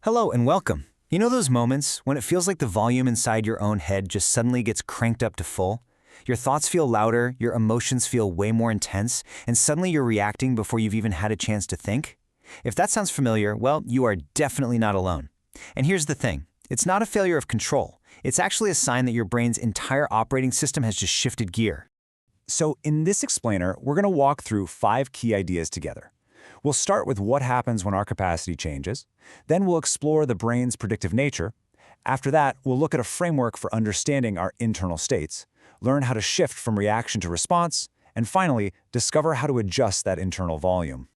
Hello and welcome. You know those moments when it feels like the volume inside your own head just suddenly gets cranked up to full? Your thoughts feel louder, your emotions feel way more intense, and suddenly you're reacting before you've even had a chance to think? If that sounds familiar, well, you are definitely not alone. And here's the thing, it's not a failure of control. It's actually a sign that your brain's entire operating system has just shifted gear. So in this explainer, we're going to walk through 5 key ideas together. We'll start with what happens when our capacity changes. Then we'll explore the brain's predictive nature. After that, we'll look at a framework for understanding our internal states, learn how to shift from reaction to response, and finally, discover how to adjust that internal volume.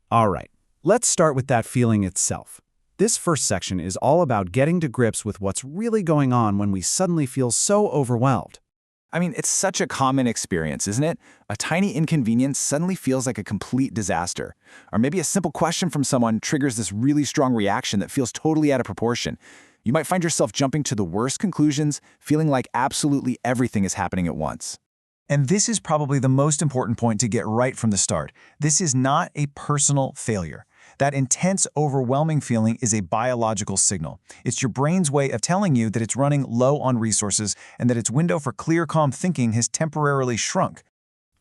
All right, let's start with that feeling itself. This first section is all about getting to grips with what's really going on when we suddenly feel so overwhelmed. I mean, it's such a common experience, isn't it? A tiny inconvenience suddenly feels like a complete disaster. Or maybe a simple question from someone triggers this really strong reaction that feels totally out of proportion. You might find yourself jumping to the worst conclusions, feeling like absolutely everything is happening at once. And this is probably the most important point to get right from the start. This is not a personal failure. That intense, overwhelming feeling is a biological signal. It's your brain's way of telling you that it's running low on resources and that its window for clear, calm thinking has temporarily shrunk.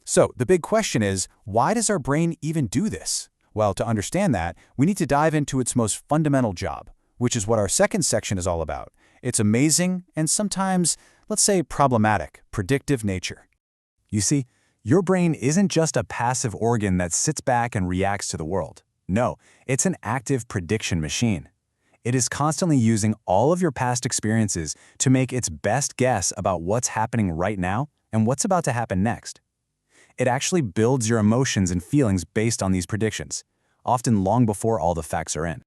So the big question is, why does our brain even do this? Well, to understand that, we need to dive into its most fundamental job, which is what our second section is all about. Its amazing and sometimes, let's say, problematic, predictive nature. You see, your brain isn't just a passive organ that sits back and reacts to the world. No, it's an active prediction machine. It is constantly using all of your past experiences to make its best guess about what's happening right now and what's about to happen next. It actually builds your emotions and feelings based on these predictions, often long before all the facts are in.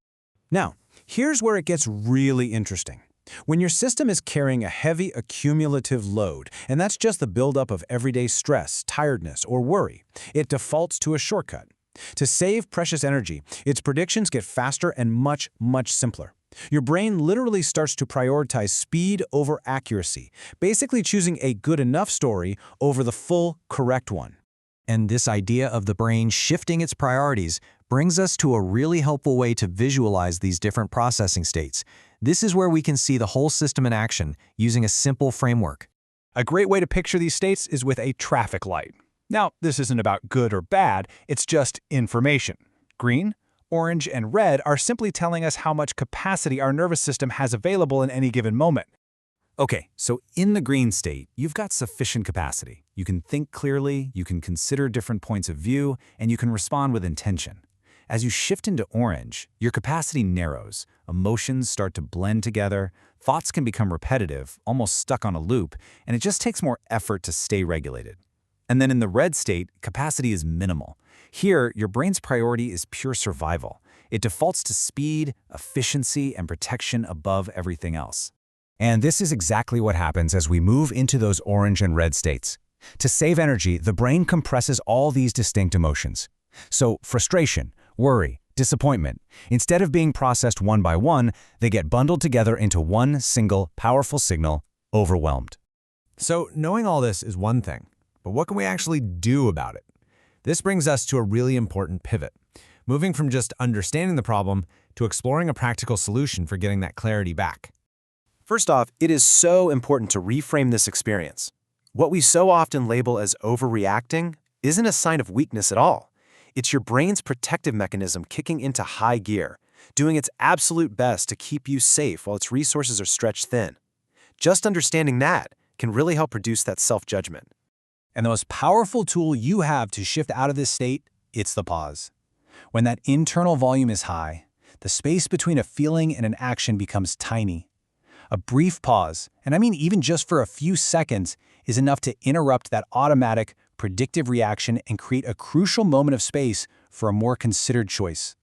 Now, here's where it gets really interesting. When your system is carrying a heavy accumulative load, and that's just the buildup of everyday stress, tiredness, or worry, it defaults to a shortcut. To save precious energy, its predictions get faster and much, much simpler. Your brain literally starts to prioritize speed over accuracy, basically choosing a good enough story over the full, correct one. And this idea of the brain shifting its priorities brings us to a really helpful way to visualize these different processing states. This is where we can see the whole system in action using a simple framework. A great way to picture these states is with a traffic light. Now, this isn't about good or bad, it's just information. Green, orange, and red are simply telling us how much capacity our nervous system has available in any given moment. Okay, so in the green state, you've got sufficient capacity. You can think clearly, you can consider different points of view, and you can respond with intention. As you shift into orange, your capacity narrows, emotions start to blend together, thoughts can become repetitive, almost stuck on a loop, and it just takes more effort to stay regulated. And then in the red state, capacity is minimal. Here, your brain's priority is pure survival. It defaults to speed, efficiency, and protection above everything else. And this is exactly what happens as we move into those orange and red states. To save energy, the brain compresses all these distinct emotions. So frustration, worry, disappointment, instead of being processed one by one, they get bundled together into one single, powerful signal, overwhelmed. So knowing all this is one thing, but what can we actually do about it? This brings us to a really important pivot, moving from just understanding the problem to exploring a practical solution for getting that clarity back. First off, it is so important to reframe this experience. What we so often label as overreacting isn't a sign of weakness at all. It's your brain's protective mechanism kicking into high gear, doing its absolute best to keep you safe while its resources are stretched thin. Just understanding that can really help reduce that self-judgment. And the most powerful tool you have to shift out of this state, it's the pause. When that internal volume is high, the space between a feeling and an action becomes tiny. A brief pause, and I mean even just for a few seconds, is enough to interrupt that automatic, predictive reaction and create a crucial moment of space for a more considered choice.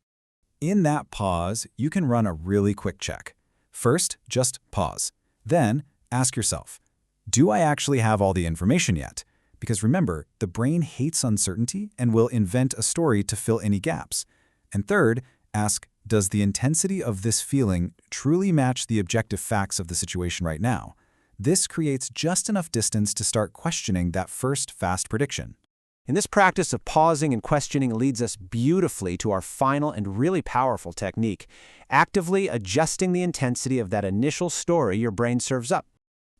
In that pause, you can run a really quick check. First, just pause. Then, ask yourself, do I actually have all the information yet? Because remember, the brain hates uncertainty and will invent a story to fill any gaps. And third, ask, does the intensity of this feeling truly match the objective facts of the situation right now? This creates just enough distance to start questioning that first fast prediction. And this practice of pausing and questioning leads us beautifully to our final and really powerful technique, actively adjusting the intensity of that initial story your brain serves up.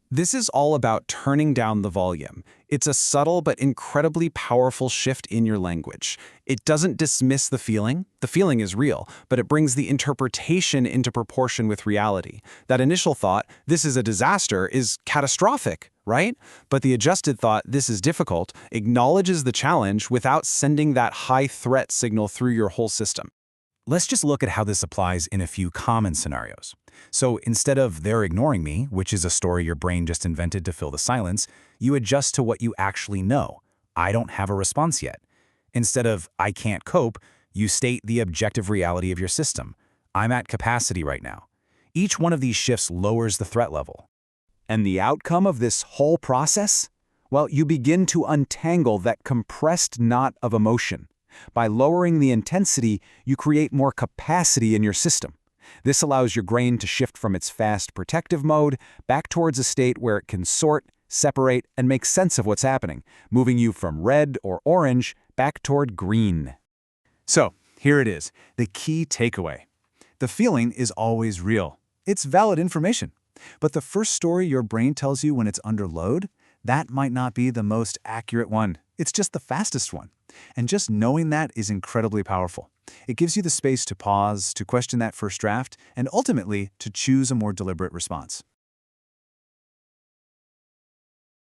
This is all about turning down the volume. It's a subtle but incredibly powerful shift in your language. It doesn't dismiss the feeling is real, but it brings the interpretation into proportion with reality. That initial thought, this is a disaster, is catastrophic, right? But the adjusted thought, this is difficult, acknowledges the challenge without sending that high threat signal through your whole system. Let's just look at how this applies in a few common scenarios. So instead of "they're ignoring me," which is a story your brain just invented to fill the silence, you adjust to what you actually know. "I don't have a response yet." Instead of "I can't cope," you state the objective reality of your system. "I'm at capacity right now." Each one of these shifts lowers the threat level. And the outcome of this whole process? Well, you begin to untangle that compressed knot of emotion. By lowering the intensity, you create more capacity in your system. This allows your brain to shift from its fast protective mode back towards a state where it can sort, separate, and make sense of what's happening, moving you from red or orange back toward green. So, here it is, the key takeaway. The feeling is always real. It's valid information. But the first story your brain tells you when it's under load, that might not be the most accurate one. It's just the fastest one. And just knowing that is incredibly powerful. It gives you the space to pause, to question that first draft, and ultimately to choose a more deliberate response.